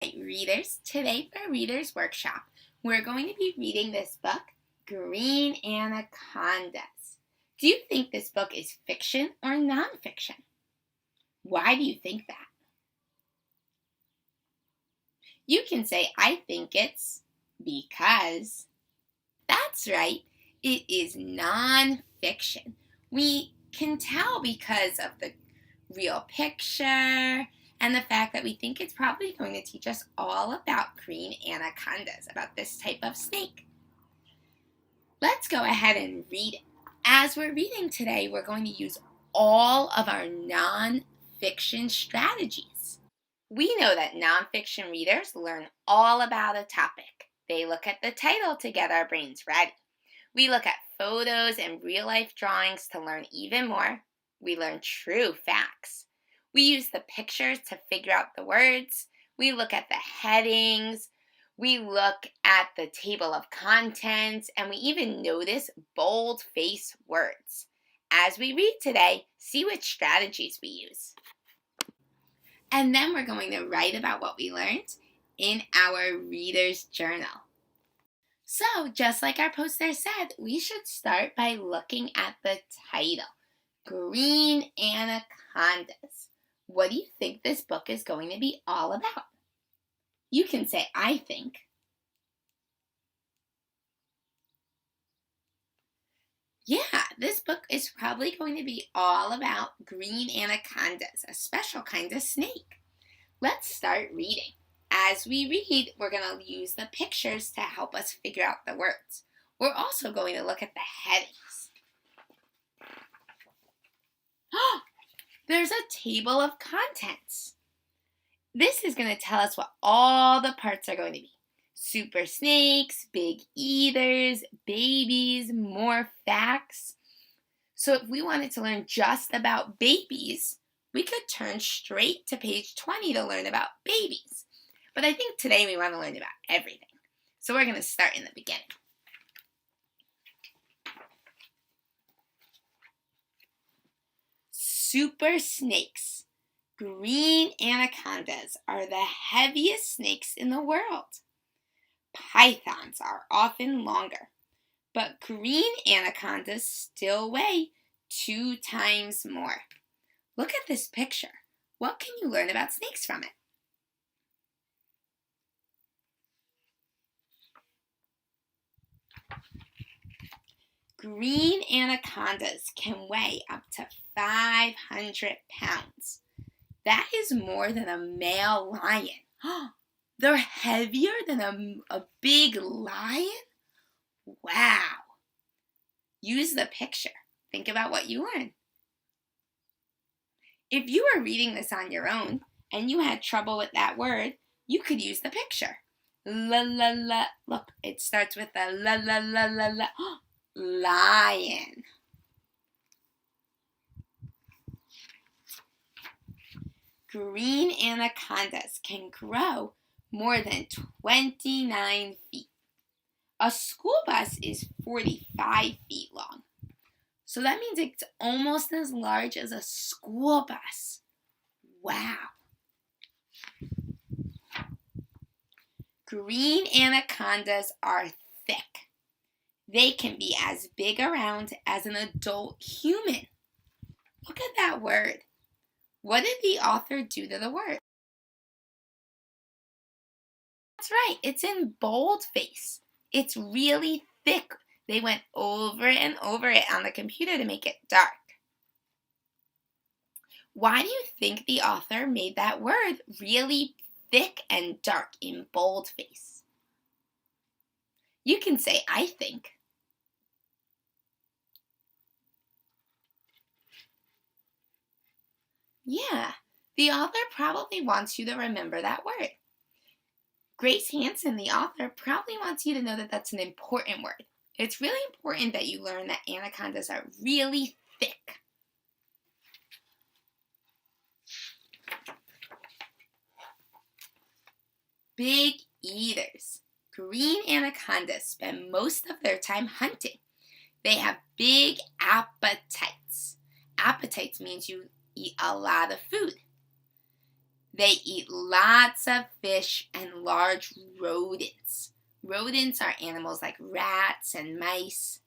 Hey readers, today for Reader's Workshop, we're going to be reading this book, Green Anacondas. Do you think this book is fiction or nonfiction? Why do you think that? You can say, I think it's because. That's right, it is nonfiction. We can tell because of the real picture and the fact that we think it's probably going to teach us all about green anacondas, about this type of snake. Let's go ahead and read it. As we're reading today, we're going to use all of our nonfiction strategies. We know that nonfiction readers learn all about a topic. They look at the title to get our brains ready. We look at photos and real-life drawings to learn even more. We learn true facts. We use the pictures to figure out the words. We look at the headings. We look at the table of contents, and we even notice bold-faced words. As we read today, see which strategies we use. And then we're going to write about what we learned in our reader's journal. So, just like our poster said, we should start by looking at the title, Green Anacondas. What do you think this book is going to be all about? You can say, I think. Yeah, this book is probably going to be all about green anacondas, a special kind of snake. Let's start reading. As we read, we're going to use the pictures to help us figure out the words. We're also going to look at the headings. There's a table of contents. This is going to tell us what all the parts are going to be. Super snakes, big eaters, babies, more facts. So if we wanted to learn just about babies, we could turn straight to page 20 to learn about babies. But I think today we want to learn about everything. So we're going to start in the beginning. Super snakes. Green anacondas are the heaviest snakes in the world. Pythons are often longer, but green anacondas still weigh 2 times more. Look at this picture. What can you learn about snakes from it? Green anacondas can weigh up to 500 pounds. That is more than a male lion. They're heavier than a big lion? Wow. Use the picture. Think about what you learned. If you were reading this on your own and you had trouble with that word, you could use the picture. La la la. Look, it starts with a la la la la la. Lion. Green anacondas can grow more than 29 feet. A school bus is 45 feet long. So that means it's almost as large as a school bus. Wow. Green anacondas are thick. They can be as big around as an adult human. Look at that word. What did the author do to the word? That's right, it's in boldface. It's really thick. They went over and over it on the computer to make it dark. Why do you think the author made that word really thick and dark in boldface? You can say, I think. Yeah, the author probably wants you to remember that word. Grace Hanson, the author, probably wants you to know that that's an important word. It's really important that you learn that anacondas are really thick. Big eaters. Green anacondas spend most of their time hunting. They have big appetites. Appetites means you eat a lot of food. They eat lots of fish and large rodents. Rodents are animals like rats and mice.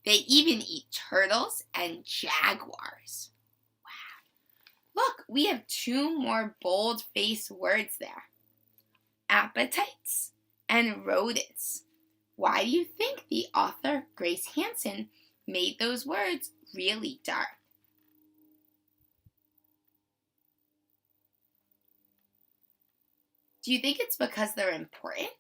They even eat turtles and jaguars. Look, we have 2 more bold-faced words there. Appetites and rodents. Why do you think the author Grace Hansen made those words really dark? Do you think it's because they're important?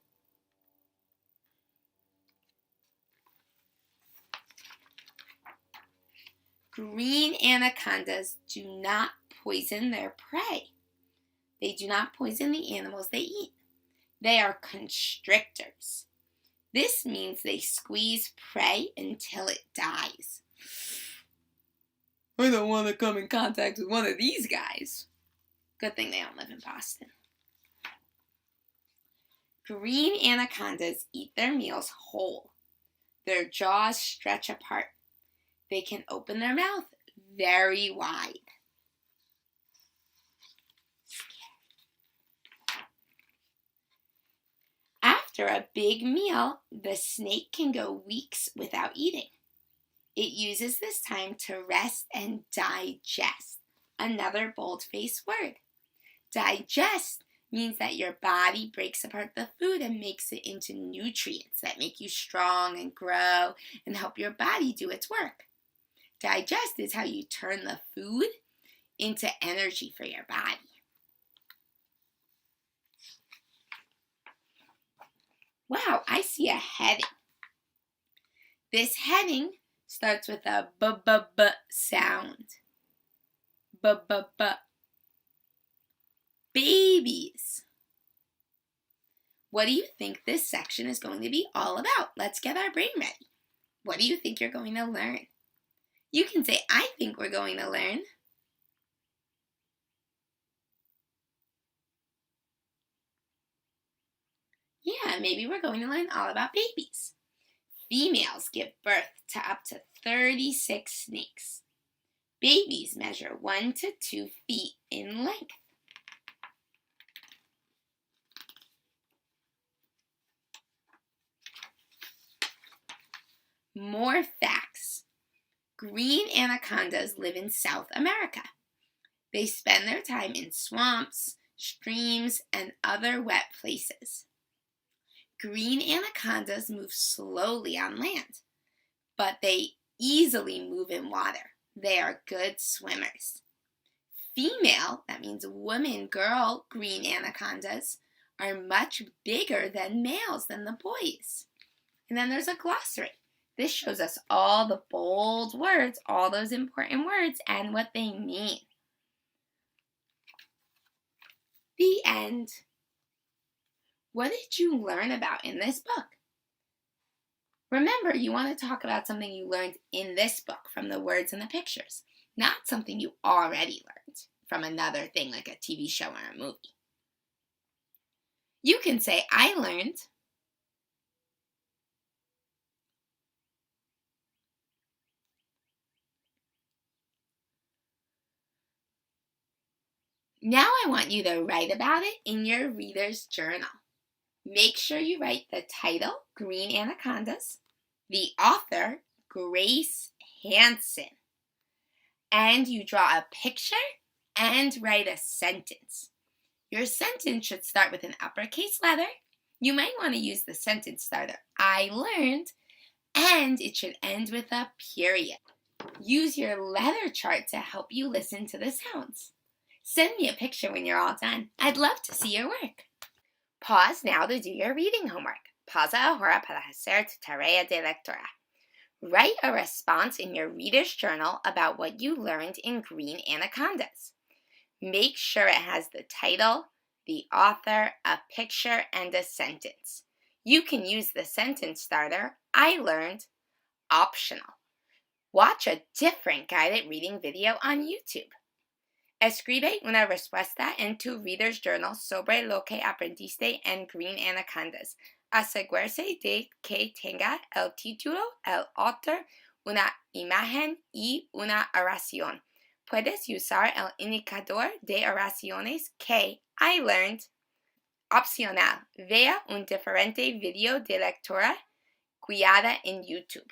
Green anacondas do not poison their prey. They do not poison the animals they eat. They are constrictors. This means they squeeze prey until it dies. I don't want to come in contact with one of these guys. Good thing they don't live in Boston. Green anacondas eat their meals whole. Their jaws stretch apart. They can open their mouth very wide. After a big meal, the snake can go weeks without eating. It uses this time to rest and digest. Another bold-faced word. Digest means that your body breaks apart the food and makes it into nutrients that make you strong and grow and help your body do its work. Digest is how you turn the food into energy for your body. Wow, I see a heading. This heading starts with a b-b-b sound. B-b-b. Babies. What do you think this section is going to be all about? Let's get our brain ready. What do you think you're going to learn? You can say, I think we're going to learn. Yeah, maybe we're going to learn all about babies. Females give birth to up to 36 snakes. Babies measure 1 to 2 feet in length. More facts. Green anacondas live in South America. They spend their time in swamps, streams, and other wet places. Green anacondas move slowly on land, but they easily move in water. They are good swimmers. Female, that means woman, girl, green anacondas are much bigger than males than the boys. And then there's a glossary. This shows us all the bold words, all those important words, and what they mean. The end. What did you learn about in this book? Remember, you want to talk about something you learned in this book from the words and the pictures, not something you already learned from another thing like a TV show or a movie. You can say, I learned. Now I want you to write about it in your reader's journal. Make sure you write the title, Green Anacondas, the author, Grace Hansen, and you draw a picture and write a sentence. Your sentence should start with an uppercase letter. You might want to use the sentence starter, I learned, and it should end with a period. Use your letter chart to help you listen to the sounds. Send me a picture when you're all done. I'd love to see your work. Pause now to do your reading homework. Pausa ahora para hacer tu tarea de lectura. Write a response in your reader's journal about what you learned in Green Anacondas. Make sure it has the title, the author, a picture, and a sentence. You can use the sentence starter, I learned, optional. Watch a different guided reading video on YouTube. Escribe una respuesta en tu reader's journal sobre lo que aprendiste en Green Anacondas. Asegúrese de que tenga el título, el autor, una imagen y una oración. puedes usar el indicador de oraciones que I learned. Opcional, vea un diferente video de lectura guiada en YouTube.